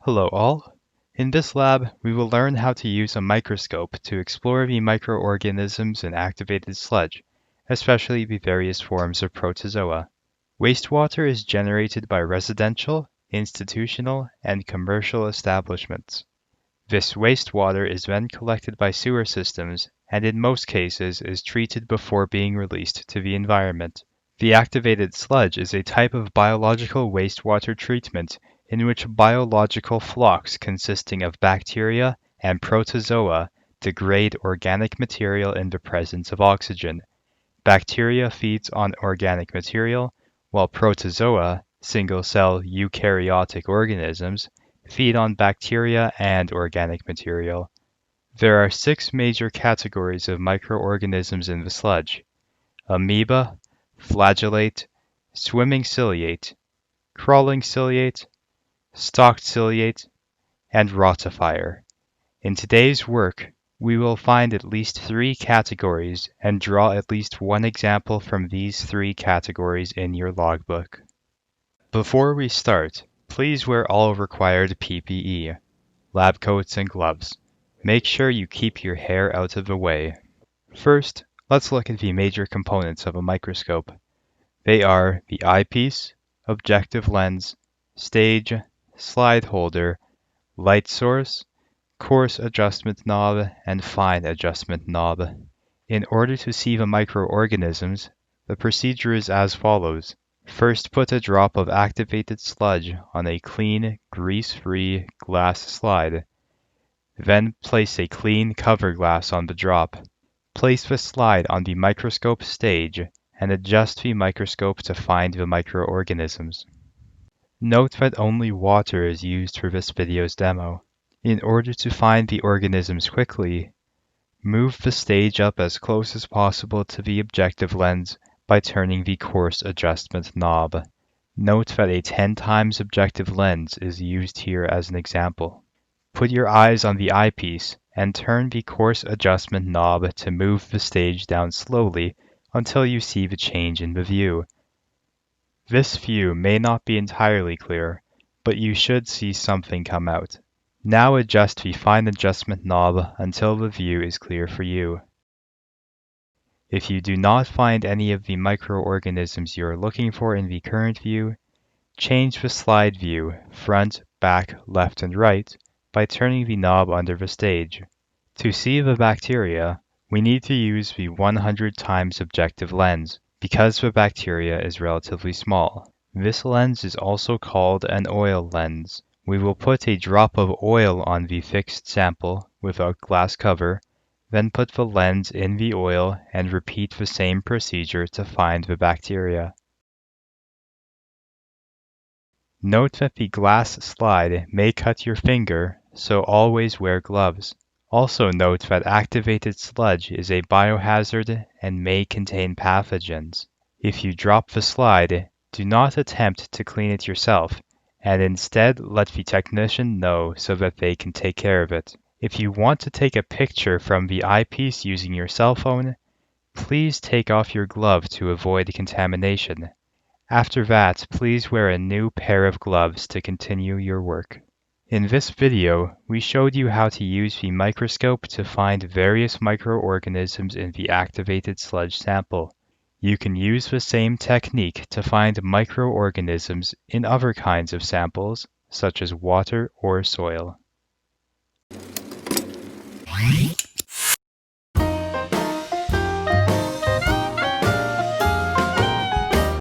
Hello all. In this lab, we will learn how to use a microscope to explore the microorganisms in activated sludge, especially the various forms of protozoa. Wastewater is generated by residential, institutional, and commercial establishments. This wastewater is then collected by sewer systems and in most cases is treated before being released to the environment. The activated sludge is a type of biological wastewater treatment in which biological flocks consisting of bacteria and protozoa degrade organic material in the presence of oxygen. Bacteria feeds on organic material, while protozoa, single-cell eukaryotic organisms, feed on bacteria and organic material. There are 6 major categories of microorganisms in the sludge: amoeba, flagellate, swimming ciliate, crawling ciliate, stalked ciliate, and rotifier. In today's work, we will find at least 3 categories and draw at least one example from these 3 categories in your logbook. Before we start, please wear all required PPE, lab coats and gloves. Make sure you keep your hair out of the way. First, let's look at the major components of a microscope. They are the eyepiece, objective lens, stage, slide holder, light source, coarse adjustment knob, and fine adjustment knob. In order to see the microorganisms, the procedure is as follows. First, put a drop of activated sludge on a clean, grease-free glass slide. Then place a clean cover glass on the drop. Place the slide on the microscope stage and adjust the microscope to find the microorganisms. Note that only water is used for this video's demo. In order to find the organisms quickly, move the stage up as close as possible to the objective lens by turning the coarse adjustment knob. Note that a 10 times objective lens is used here as an example. Put your eyes on the eyepiece and turn the coarse adjustment knob to move the stage down slowly until you see the change in the view. This view may not be entirely clear, but you should see something come out. Now adjust the fine adjustment knob until the view is clear for you. If you do not find any of the microorganisms you are looking for in the current view, change the slide view, front, back, left, and right, by turning the knob under the stage. To see the bacteria, we need to use the 100 times objective lens, because the bacteria is relatively small. This lens is also called an oil lens. We will put a drop of oil on the fixed sample without glass cover, then put the lens in the oil and repeat the same procedure to find the bacteria. Note that the glass slide may cut your finger, so always wear gloves. Also note that activated sludge is a biohazard and may contain pathogens. If you drop the slide, do not attempt to clean it yourself, and instead let the technician know so that they can take care of it. If you want to take a picture from the eyepiece using your cell phone, please take off your glove to avoid contamination. After that, please wear a new pair of gloves to continue your work. In this video, we showed you how to use the microscope to find various microorganisms in the activated sludge sample. You can use the same technique to find microorganisms in other kinds of samples, such as water or soil.